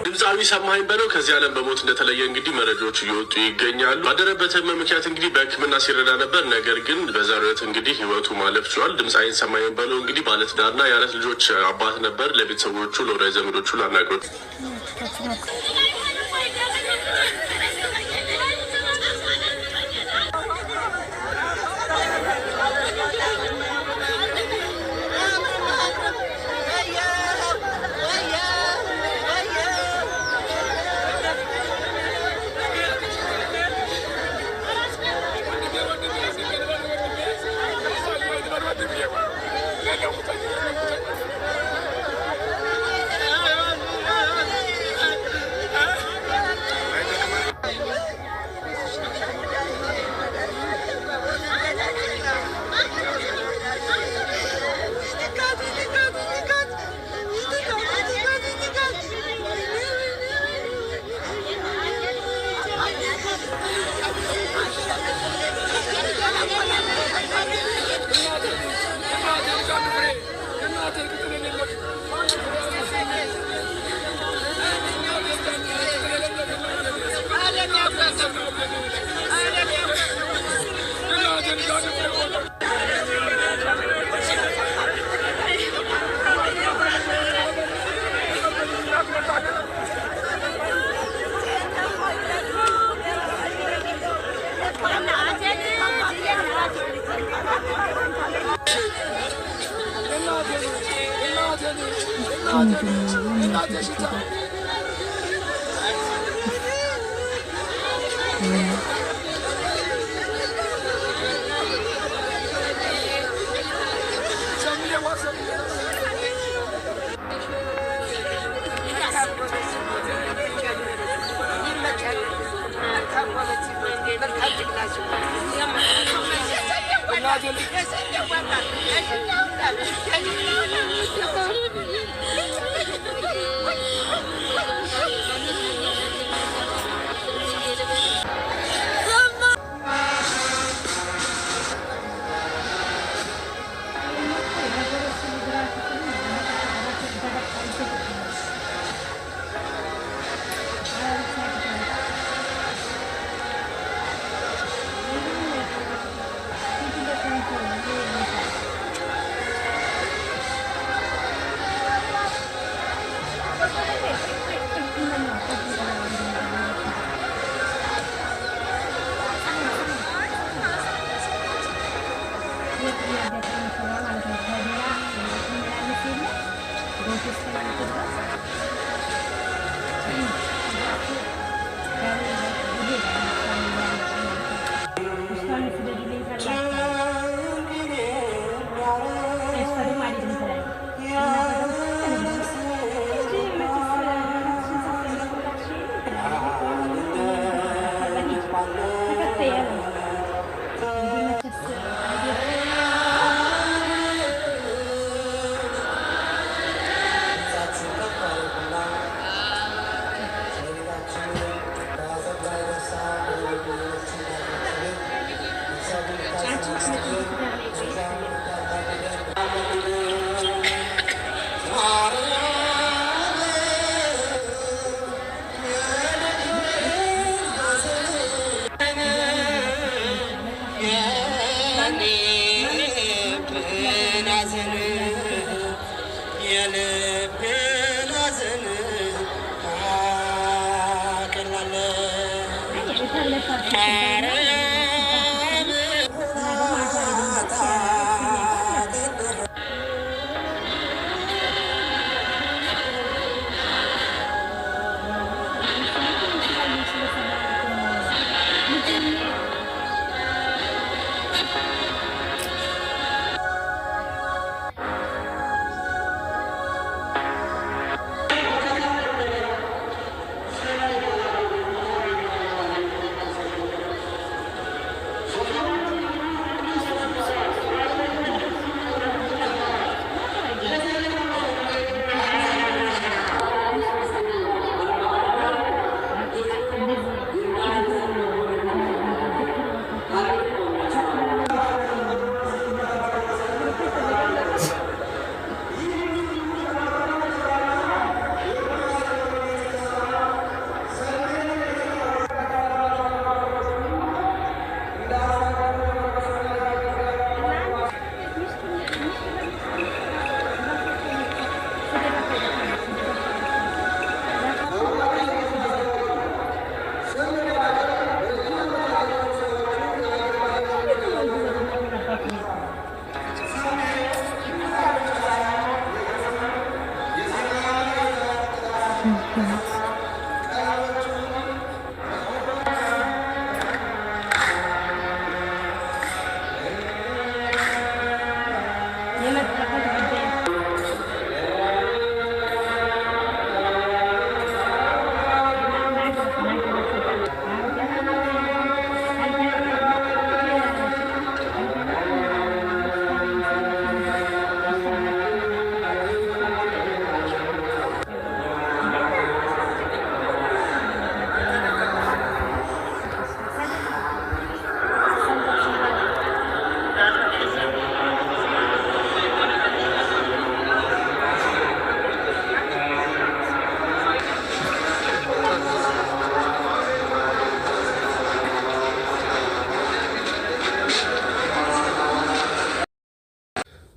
ድምፃዊ ሰማኸኝ በለው ከዚህ ዓለም በሞት እንደተለየ እንግዲህ መረጃዎች እየወጡ ይገኛሉ። ባደረበት ህመም ምክንያት እንግዲህ በሕክምና ሲረዳ ነበር። ነገር ግን በዛሬው ዕለት እንግዲህ ህይወቱ ማለፍ ችሏል። ድምፃዊ ሰማኸኝ በለው እንግዲህ ባለትዳርና የአራት ልጆች አባት ነበር። ለቤተሰቦቹ፣ ለወዳጅ ዘመዶቹ፣ ለአድናቂዎቹ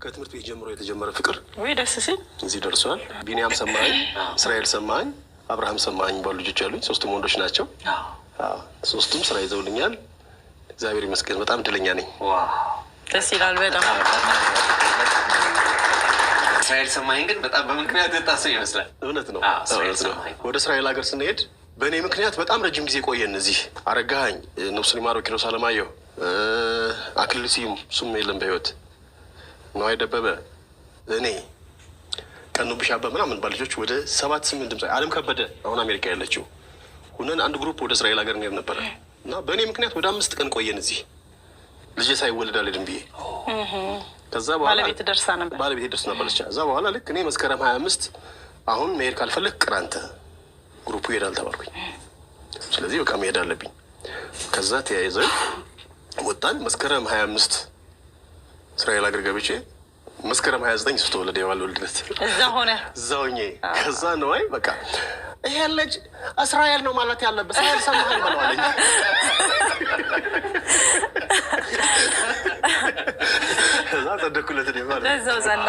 ከትምህርት ቤት ጀምሮ የተጀመረ ፍቅር ወይ ደስ ሲል እዚህ ደርሷል። ቢኒያም ሰማኝ፣ እስራኤል ሰማኝ፣ አብርሃም ሰማኝ ባሉ ልጆች አሉኝ። ሶስቱም ወንዶች ናቸው። ሶስቱም ስራ ይዘውልኛል። እግዚአብሔር ይመስገን። በጣም እድለኛ ነኝ። ደስ ይላል በጣም። እስራኤል ሰማኝ ግን በጣም በምክንያት የታሰብ ይመስላል። እውነት ነው። ወደ እስራኤል ሀገር ስንሄድ በእኔ ምክንያት በጣም ረጅም ጊዜ ቆየን። እዚህ አረጋኸኝ፣ ነፍሱን ይማረው ኪሮስ አለማየሁ፣ አክሊሉ ስዩም እሱም የለም በህይወት ነዋይ ደበበ፣ እኔ ቀኑብሽ አበበ ምናምን ባልጆች ወደ 7-8 ድምፃዊ አለም ከበደ አሁን አሜሪካ ያለችው ሁነን አንድ ግሩፕ ወደ እስራኤል ሀገር እንሄድ ነበረ እና በእኔ ምክንያት ወደ 5 ቀን ቆየን እዚህ ልጄ ሳይወለድ አልሄድም ብዬ። ከዛ በኋላ ባለቤት ደርሳ ነበር ከዛ በኋላ ልክ እኔ መስከረም 25 አሁን መሄድ ካልፈለግ ቅር አንተ ግሩፑ ይሄዳል ተባልኩኝ። ስለዚህ በቃ መሄድ አለብኝ። ከዛ ተያይዘን ወጣን። መስከረም 25 እስራኤል ሀገር ገብቼ መስከረም 29 እሱ ተወለደ። የዋልወልድነት እዛው ሆኜ ከዛ ነዋይ በቃ ይሄ ልጅ እስራኤል ነው ማለት ያለበት እስራኤል ሰማኸኝ ብለዋለኝ። ከዛ ተደኩለት ነው ለዛው ዘና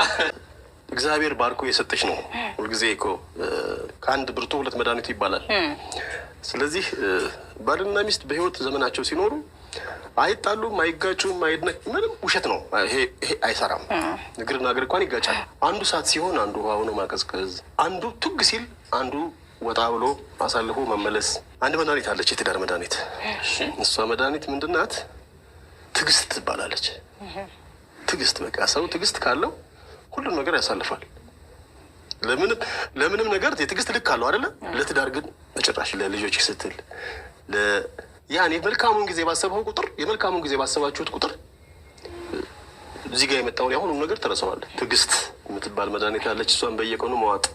እግዚአብሔር ባርኮ የሰጠሽ ነው። ሁልጊዜ እኮ ከአንድ ብርቱ 2 መድኃኒቱ ይባላል። ስለዚህ ባልና ሚስት በህይወት ዘመናቸው ሲኖሩ አይጣሉም፣ አይጋጩም፣ ምንም ውሸት ነው። ይሄ አይሰራም። እግርና እግር እንኳን ይጋጫል። አንዱ ሰዓት ሲሆን አንዱ ውሃ ሆኖ ማቀዝቀዝ፣ አንዱ ቱግ ሲል አንዱ ወጣ ብሎ አሳልፎ መመለስ። አንድ መድኃኒት አለች፣ የትዳር መድኃኒት። እሷ መድኃኒት ምንድን ናት? ትዕግስት ትባላለች። ትዕግስት በቃ ሰው ትዕግስት ካለው ሁሉም ነገር ያሳልፋል። ለምንም ነገር የትዕግስት ልክ አለው አይደለ? ለትዳር ግን በጭራሽ። ለልጆች ስትል ያኔ መልካሙን ጊዜ ባሰበው ቁጥር የመልካሙን ጊዜ ባሰባችሁት ቁጥር እዚህ ጋር የመጣውን ያሁኑ ነገር ተረሳዋለህ። ትዕግስት የምትባል መድኃኒት አለች። እሷን በየቀኑ መዋጥ